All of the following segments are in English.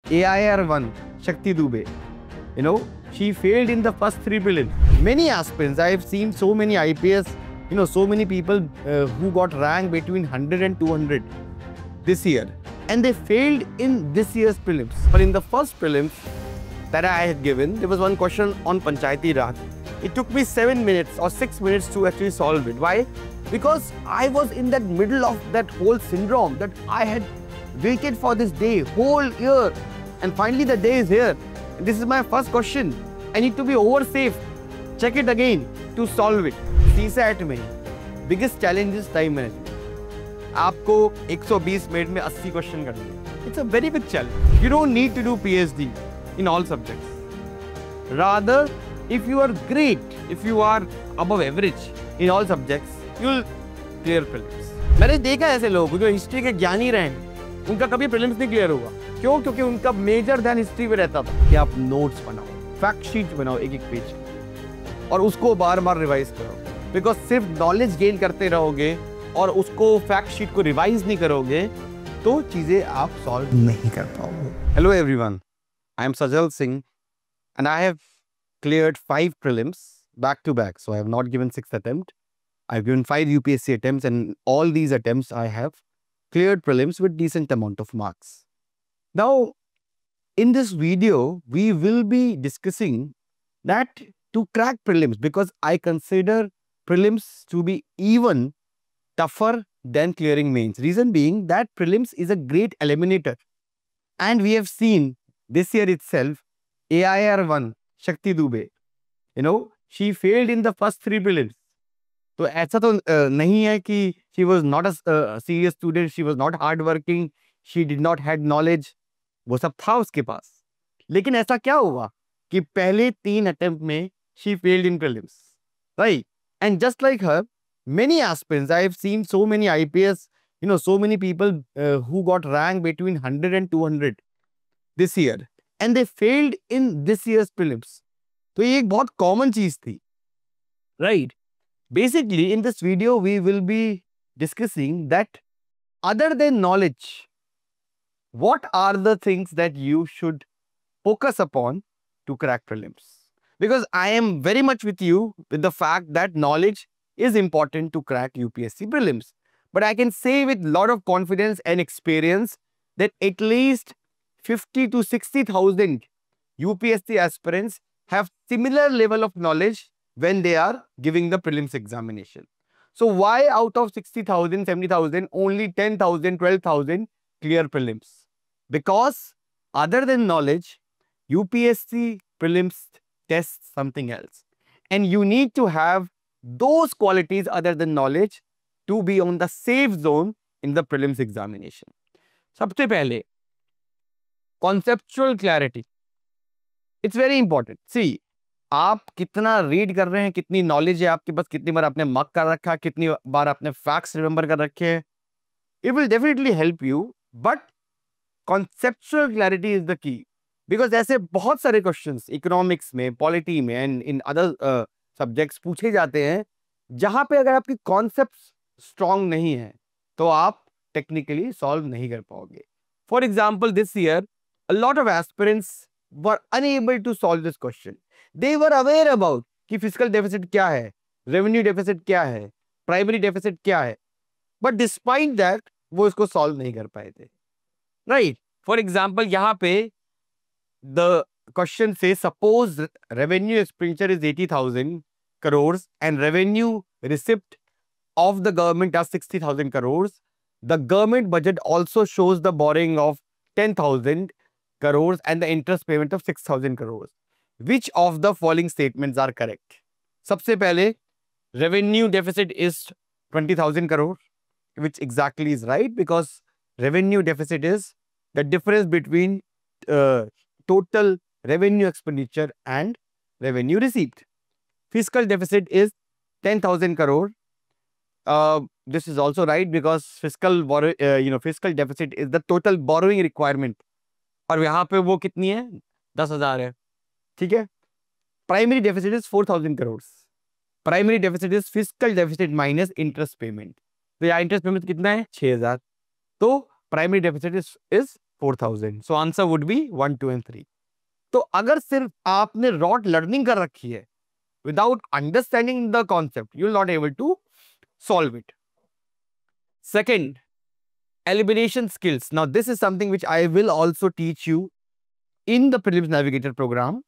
AIR1, Shakti Dubey. You know, she failed in the first 3 prelims. Many aspirants, I have seen so many IPS, so many people who got rank between 100 and 200 this year. And they failed in this year's prelims. But in the first prelims that I had given, there was one question on Panchayati Raj. It took me 7 minutes or 6 minutes to actually solve it. Why? Because I was in that middle of that whole syndrome that I had waited for this day, whole year. And finally the day is here. This is my first question. I need to be over safe. Check it again to solve it. CSAT में biggest challenge is time management. आपको 120 minute में 80 question करने हैं. It's a very big challenge. You don't need to do PhD in all subjects. Rather, if you are great, if you are above average in all subjects, you'll clear prelims. मैंने देखा ऐसे लोग जो history के ज्ञानी रहे हैं, उनका कभी प्रीलिम्स नहीं क्लियर हुआ. क्यों? क्योंकि उनका मेजर ध्यान हिस्ट्री पे रहता था. कि आप नोट्स बनाओ, फैक्ट शीट बनाओ एक पेज और उसको बार बार रिवाइज करो. बिकॉज सिर्फ नॉलेज गेन करते रहोगे और उसको फैक्ट शीट को रिवाइज नहीं करोगे तो चीजें आप सॉल्व नहीं कर पाओगे. Hello everyone, I am Sajal Singh and I have cleared 5 prelims back to back. So I have not given 6th attempt. I've given 5 UPSC attempts, and all these attempts I have cleared prelims with decent amount of marks. Now, in this video, we will be discussing that to crack prelims, because I consider prelims to be even tougher than clearing mains. Reason being that prelims is a great eliminator. And we have seen this year itself, AIR1, Shakti Dubey, she failed in the first 3 prelims. तो ऐसा तो नहीं है कि she was not a serious student, she was not hard working, she did not had knowledge. वो सब था उसके पास. लेकिन ऐसा क्या हुआ कि पहले 3 अटेम्प्ट में she failed in prelims, right? And just like her, many aspirants, I have seen so many IPS, so many people who got rank between 100 and 200 this year. And they failed in this year's prelims. तो ये एक बहुत common चीज थी, right? Basically, in this video, we will be discussing that other than knowledge, what are the things that you should focus upon to crack prelims? Because I am very much with you with the fact that knowledge is important to crack UPSC prelims. But I can say with a lot of confidence and experience that at least 50 to 60,000 UPSC aspirants have similar level of knowledge when they are giving the prelims examination. So why out of 60,000, 70,000, only 10,000, 12,000 clear prelims? Because other than knowledge, UPSC prelims tests something else. And you need to have those qualities other than knowledge to be on the safe zone in the prelims examination. सबसे पहले conceptual clarity. It's very important. See, आप कितना read कर रहे हैं, कितनी knowledge है आपके पास, कितनी बार आपने मक कर रखा, कितनी बार आपने फैक्ट्स रिमेंबर कर रखे हैं. It will definitely help you, but conceptual clarity is the key. Because ऐसे बहुत सारे क्वेश्चंस इकोनॉमिक्स में, पॉलिटी में एंड इन अदर सब्जेक्ट्स पूछे जाते हैं जहां पे अगर आपकी कॉन्सेप्ट्स स्ट्रांग नहीं है तो आप टेक्निकली सॉल्व नहीं कर पाओगे. For example, this year a lot of aspirants were unable to solve this question. They were aware about कि fiscal deficit क्या है, revenue deficit क्या है, primary deficit क्या है, but despite that वो इसको solve नहीं कर पाए थे, right? For example, यहाँ पे the question says suppose revenue expenditure is 80,000 crores and revenue receipt of the government as 60,000 crores. The government budget also shows the borrowing of 10,000 crores and the interest payment of 6,000 crores. Which of the following statements are correct? सबसे पहले, revenue deficit is 20,000 crore, which exactly is right, because revenue deficit is the difference between total revenue expenditure and revenue receipt. Fiscal deficit is 10,000 crore. This is also right, because fiscal deficit is the total borrowing requirement. और यहाँ पे वो कितनी है? 10,000 है. ठीक है. Primary deficit is 4,000 crore. Primary deficit is fiscal deficit minus interest payment. तो यहाँ इंटरेस्ट पेमेंट कितना है? 6,000. तो primary deficit is 4000. So answer would be 1, 2 and 3. तो अगर सिर्फ आपने रॉट लर्निंग कर रखी है without understanding the concept, you will not able to solve it. Second, elimination skills. Now this is something which I will also teach you in the Prelims Navigator program.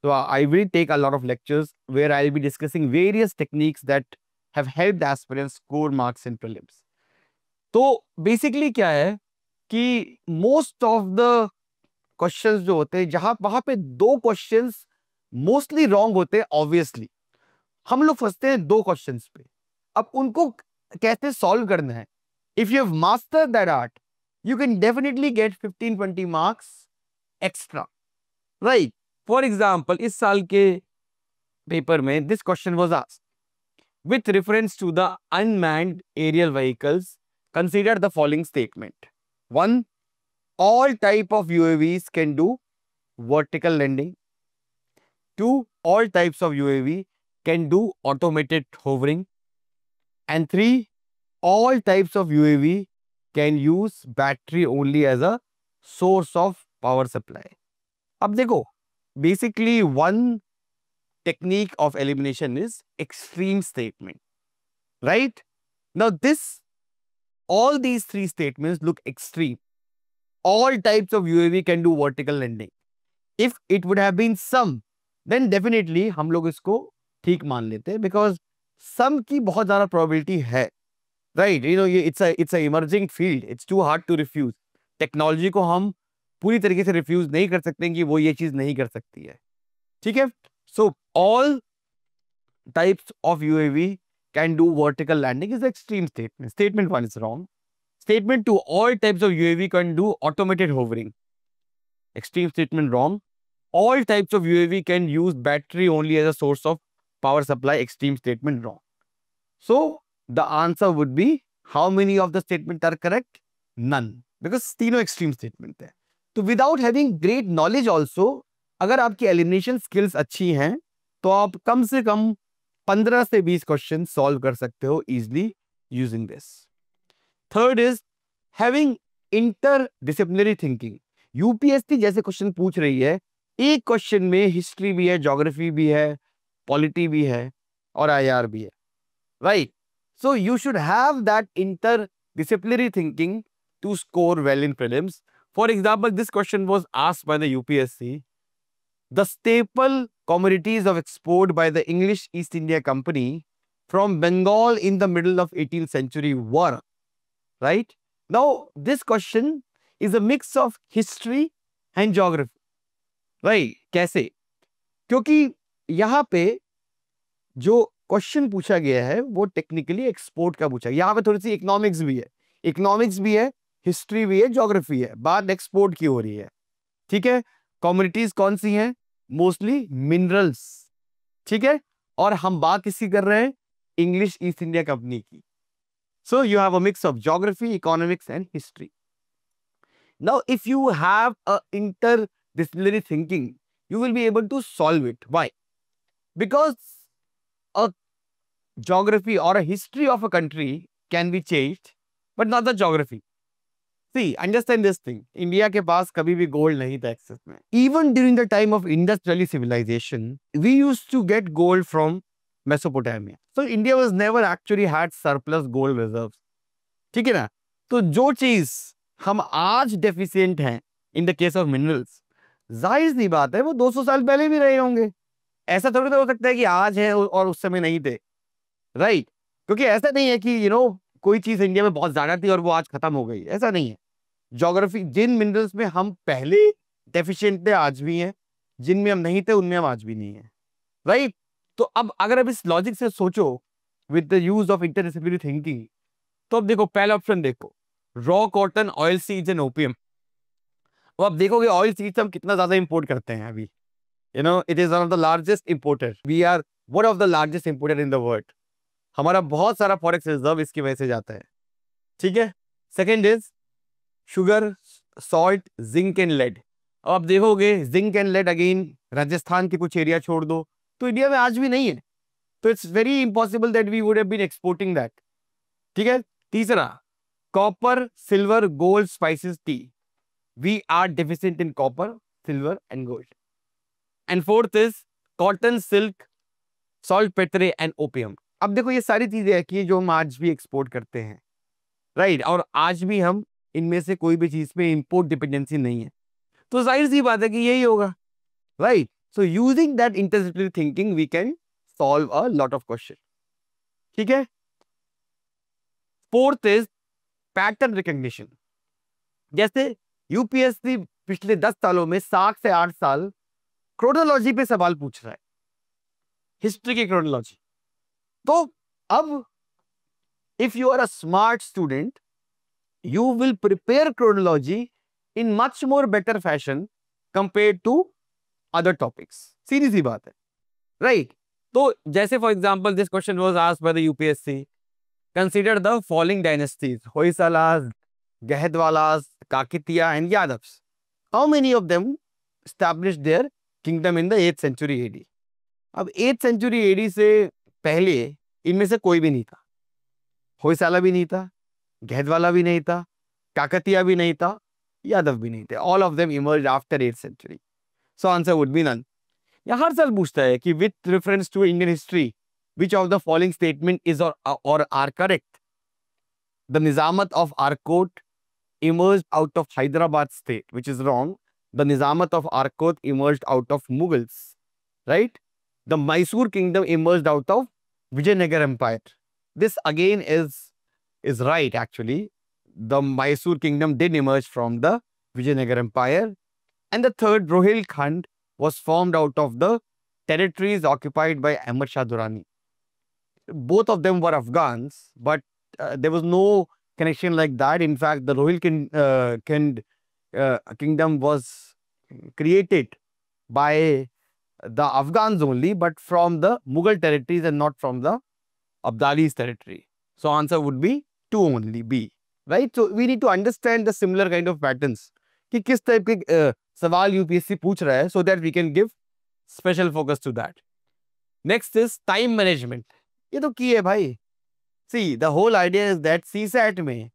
So I will take a lot of lectures where I will be discussing various techniques that have helped aspirants score marks in prelims. तो basically क्या है कि most of the questions जो होते हैं, जहां वहां पे दो क्वेश्चंस मोस्टली रॉन्ग होते हैं, ऑब्वियसली हम लोग फंसते हैं दो क्वेश्चंस पे. अब उनको कैसे सॉल्व करना है? If you have mastered that art, you can definitely get 15-20 marks extra, right? For example, इस साल के पेपर में this question was asked with reference to the unmanned aerial vehicles, consider the following statement. 1. All type of UAVs can do vertical landing. 2. All types of UAV can do automated hovering. And 3. All types of UAV can use battery only as a source of power supply. अब देखो, basically one technique of elimination is extreme statement, right? Now all these three statements look extreme. All types of UAV can do vertical landing. If it would have been some, then definitely हम लोग इसको ठीक मान लेते हैं, because some की बहुत ज़्यादा probability है, right? You know, it's a emerging field. It's too hard to refuse. Technology को हम पूरी तरीके से रिफ्यूज नहीं कर सकते कि वो ये चीज नहीं कर सकती है, ठीक है? So all types of UAV can do vertical landing is extreme statement. Statement 1 is wrong. Statement 2, all types of UAV can do automated hovering. Extreme statement wrong. All types of UAV can use battery only as a source of power supply. Extreme statement wrong. So the answer would be, how many of the statements are correct? None. Because तीनों extreme statement है. तो without having great knowledge also, अगर आपकी elimination skills अच्छी हैं तो आप कम से कम 15 से 20 क्वेश्चन सॉल्व कर सकते हो easily using this. Third is having inter disciplinary thinking. UPSC जैसे क्वेश्चन पूछ रही है, एक क्वेश्चन में हिस्ट्री भी है, ज्योग्राफी भी है, पॉलिटी भी है और आईआर भी है, right? So you should have that interdisciplinary thinking to score well in prelims. For example, this question was asked by the UPSC. The staple commodities of export by the English East India Company from Bengal in the middle of 18th century were, right? Now, this question is a mix of history and geography, right? कैसे? क्योंकि यहाँ पे जो question पूछा गया है वो technically export का पूछा है. यहाँ पे थोड़ी सी इकोनॉमिक्स भी है, हिस्ट्री भी है, ज्योग्राफी है. बात एक्सपोर्ट की हो रही है, ठीक है? कॉमोडिटीज कौन सी हैं? मोस्टली मिनरल्स, ठीक है? और हम बात किसकी कर रहे हैं? इंग्लिश ईस्ट इंडिया कंपनी की. So you have a mix of geography, economics and history. Now if you have a interdisciplinary thinking, you will be able to solve it. Why? Because a geography or a history of a country can be changed, but not the geography. See, understand this thing. India के पास कभी भी gold नहीं था access में. Even during the time of Indus Valley civilization, we used to get gold from Mesopotamia. So India was never actually had surplus gold reserves. ठीक है ना? तो जो चीज हम आज डेफिशिएंट हैं in the case of minerals, जाहिर सी बात है वो 200 साल पहले भी रहे होंगे. ऐसा थोड़ी तो हो सकता है कि आज है और उस समय नहीं थे, राइट? क्योंकि ऐसा नहीं है कि कोई चीज इंडिया में बहुत ज्यादा थी और वो आज खत्म हो गई, ऐसा नहीं है. ज्योग्राफी, जिन मिनरल्स में हम पहले डेफिशिएंट थे आज भी हैं, जिनमें हम नहीं थे उनमें हम आज भी नहीं है, राइट? तो अब अगर अब इस लॉजिक से सोचो with the use of interdisciplinary thinking, तो अब देखो पहला ऑप्शन देखो, raw cotton, oil seeds and opium. तो अब देखोगे ऑयल सीड्स हम कितना ज्यादा इंपोर्ट करते हैं अभी. It is one of the largest importer. We are one of the largest importer in the world. हमारा बहुत सारा फॉरेक्स रिजर्व इसकी वजह से जाता है, ठीक है? Second is sugar, salt, zinc and lead. अब आप देखोगे zinc and lead again Rajasthan के कुछ एरिया छोड़ दो तो इंडिया में आज भी नहीं है. तो it's very impossible that we would have been exporting that, ठीक है? तीसरा, copper, silver, gold, spices, tea. we are deficient in copper, silver and gold. And fourth is cotton, silk, saltpetre and opium. अब देखो ये सारी चीजें है कि जो हम आज भी एक्सपोर्ट करते हैं, राइट, और आज भी हम इनमें से कोई भी चीज पे इंपोर्ट डिपेंडेंसी नहीं है, तो जाहिर सी बात है कि यही होगा, right. So using that interdisciplinary thinking we can solve a lot of question. ठीक है. Fourth is pattern recognition. जैसे यूपीएससी पिछले 10 सालों में 7 से 8 साल क्रोनोलॉजी पे सवाल पूछ रहा है, हिस्ट्री की क्रोनोलॉजी. तो अब if you are a smart student, you will prepare chronology in much more better fashion compared to other topics. सीधी सी बात है, right? तो जैसे for example, this question was asked by the UPSC. Consider the following dynasties: Hoysalas, Gahadwalas, Kakatiya, and Yadavs. How many of them established their kingdom in the 8th century AD? अब 8th century AD से पहले इनमें से कोई भी नहीं था. होयसाला भी नहीं था, गहदवाला भी नहीं था, काकतिया भी नहीं था, यादव भी नहीं थे. All of them emerged after 8th century. So answer would be none. यह हर साल पूछता है कि with reference to Indian history which of the following statement is or are correct? The Nizamat of Arcot emerged out of Hyderabad state, which is wrong. The Nizamat of Arcot emerged out of Mughals, right? The Mysore kingdom emerged out of Vijayanagar Empire. This again is right actually. The Mysore kingdom did emerge from the Vijayanagar Empire. And the third, Rohilkhand, was formed out of the territories occupied by Ahmad Shah Durrani. Both of them were Afghans, but there was no connection like that. In fact, the Rohilkhand kingdom was created by the Afghans only, but from the Mughal territories and not from the Abdali's territory. So answer would be 2 only, B. Right? So we need to understand the similar kind of patterns. कि किस type के सवाल UPSC पूछ रहा है, so that we can give special focus to that. Next is time management. ये तो की है भाई. See, the whole idea is that CSAT में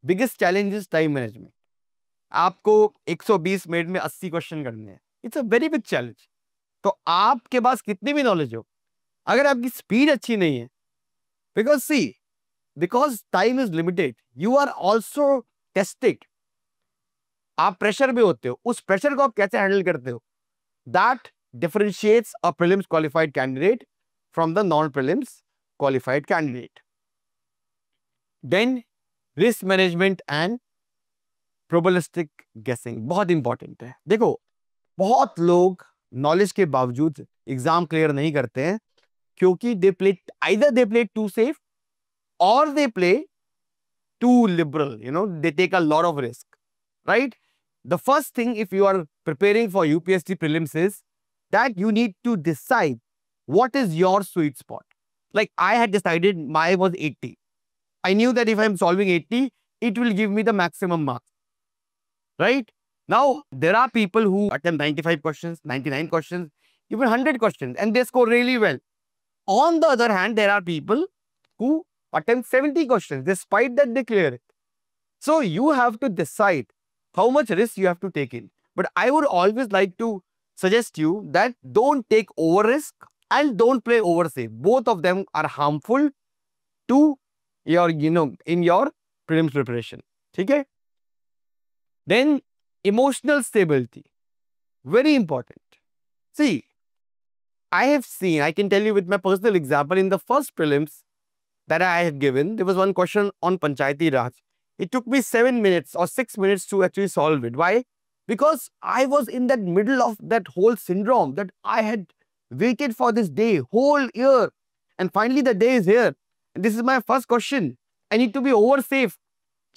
biggest challenge is time management. आपको 120 मिनट में 80 क्वेश्चन करने हैं. It's a very big challenge. तो आपके पास कितनी भी नॉलेज हो, अगर आपकी स्पीड अच्छी नहीं है, because time is limited, you are also tested. आप प्रेशर में होते हो, उस प्रेशर को आप कैसे हैंडल करते हो, that differentiates a prelims qualified candidate from the non-prelims qualified candidate. Then risk management and probabilistic guessing बहुत इंपॉर्टेंट है. देखो, बहुत लोग नॉलेज के बावजूद एग्जाम क्लियर नहीं करते हैं क्योंकि either they play too safe or they play too liberal. They take a lot of risk, right? The first thing, if you are preparing for UPSC prelims, is that you need to decide what is your sweet spot. Like I had decided mine was 80. I knew that if I'm solving 80, it will give me the maximum marks, right? Now, there are people who attempt 95 questions, 99 questions, even 100 questions, and they score really well. On the other hand, there are people who attempt 70 questions, despite that they clear it. So, you have to decide how much risk you have to take in. But I would always like to suggest you that don't take over risk and don't play over safe. Both of them are harmful to your, in your prelims preparation. Okay? Then, emotional stability. Very important. See, I can tell you with my personal example, in the first prelims that I had given, there was one question on Panchayati Raj. It took me 7 minutes or 6 minutes to actually solve it. Why? Because I was in that middle of that whole syndrome that I had waited for this day, whole year. And finally the day is here. And this is my first question. I need to be over safe.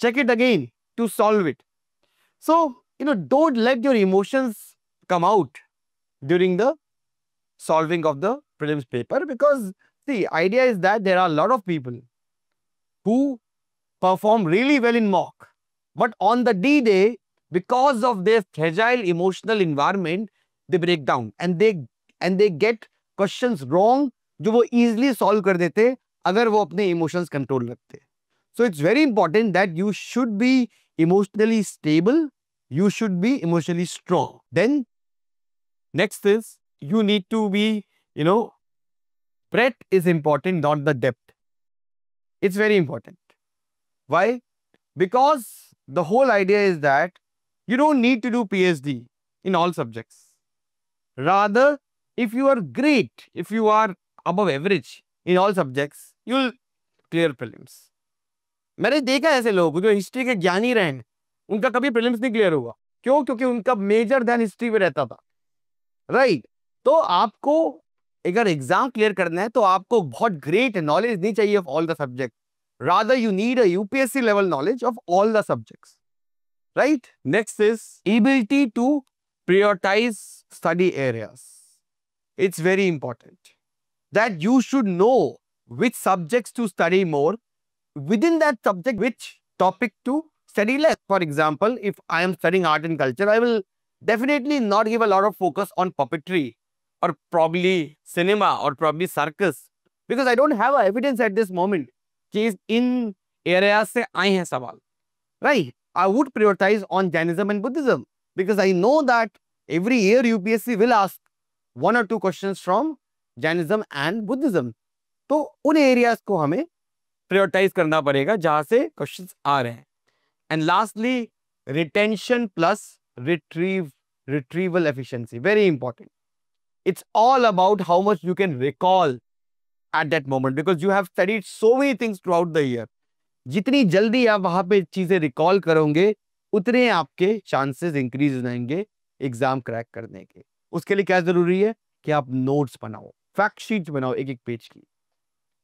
Check it again to solve it. So, don't let your emotions come out during the solving of the prelims paper, because the idea is that there are a lot of people who perform really well in mock, but on the D-Day, because of their fragile emotional environment, they break down and they get questions wrong जो वो easily solve कर देते अगर वो अपने emotions control रखते. So it's very important that you should be emotionally stable you should be emotionally strong. Then next is you need to be, breadth is important, not the depth. It's very important. Why? Because the whole idea is that you don't need to do PhD in all subjects. Rather, if you are great, if you are above average in all subjects, you'll clear prelims. मैंने देखा ऐसे लोग जो history के ज्ञानी रहे हैं, उनका कभी प्रीलिम्स नहीं क्लियर हुआ. क्यों? क्योंकि उनका मेजर ध्यान हिस्ट्री में रहता था. राइट? तो आपको अगर एग्जाम क्लियर करना है तो आपको बहुत ग्रेट नॉलेज नहीं चाहिए of all the subject. Rather you need a UPSC level knowledge of all the subjects. Right? Next is ability to prioritize study areas. It's very important that you should know which subjects to study more, within that subject which topic to study less. For example, if I am studying art and culture, I will definitely not give a lot of focus on puppetry or probably cinema or probably circus, because I don't have evidence at this moment कि इन areas से आए हैं सवाल. Right? I would prioritize on Jainism and Buddhism, because I know that every year UPSC will ask 1 or 2 questions from Jainism and Buddhism. तो उन areas को हमें prioritize करना पड़ेगा जहां से questions आ रहे हैं. And lastly, retention plus retrieval efficiency. Very important. It's all about how much you can recall at that moment, because you have studied so many things throughout the year. जितनी जल्दी आप वहां पे चीजें रिकॉल करोगे, उतने आपके चांसेस इंक्रीज हो जाएंगे एग्जाम क्रैक करने के. उसके लिए क्या जरूरी है कि आप नोट्स बनाओ, फैक्ट शीट्स बनाओ एक पेज की,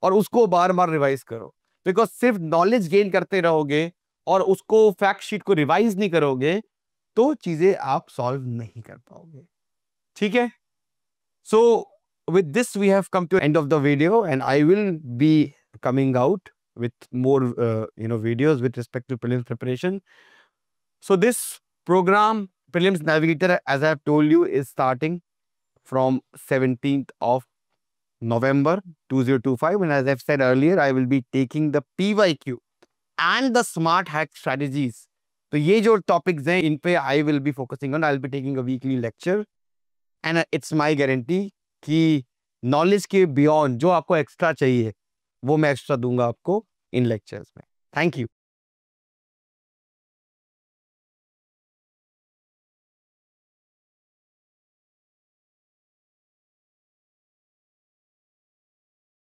और उसको बार बार रिवाइज करो. बिकॉज सिर्फ नॉलेज गेन करते रहोगे और उसको फैक्ट शीट को रिवाइज नहीं करोगे तो चीजें आप सॉल्व नहीं कर पाओगे. ठीक है? सो with this we have come to end of the video, and I will be coming out with more videos with respect to prelims preparation. So this program, Prelims Navigator, as I have told you, is starting from 17th of November 2025, and as I've said earlier, I will be taking the PYQ and the smart hack strategies. तो ये जो topics हैं इन पे I will be focusing on. I'll be taking a weekly lecture, and it's my guarantee कि knowledge के beyond जो आपको extra चाहिए वो मैं एक्स्ट्रा दूंगा आपको इन लेक्चर्स में. Thank you.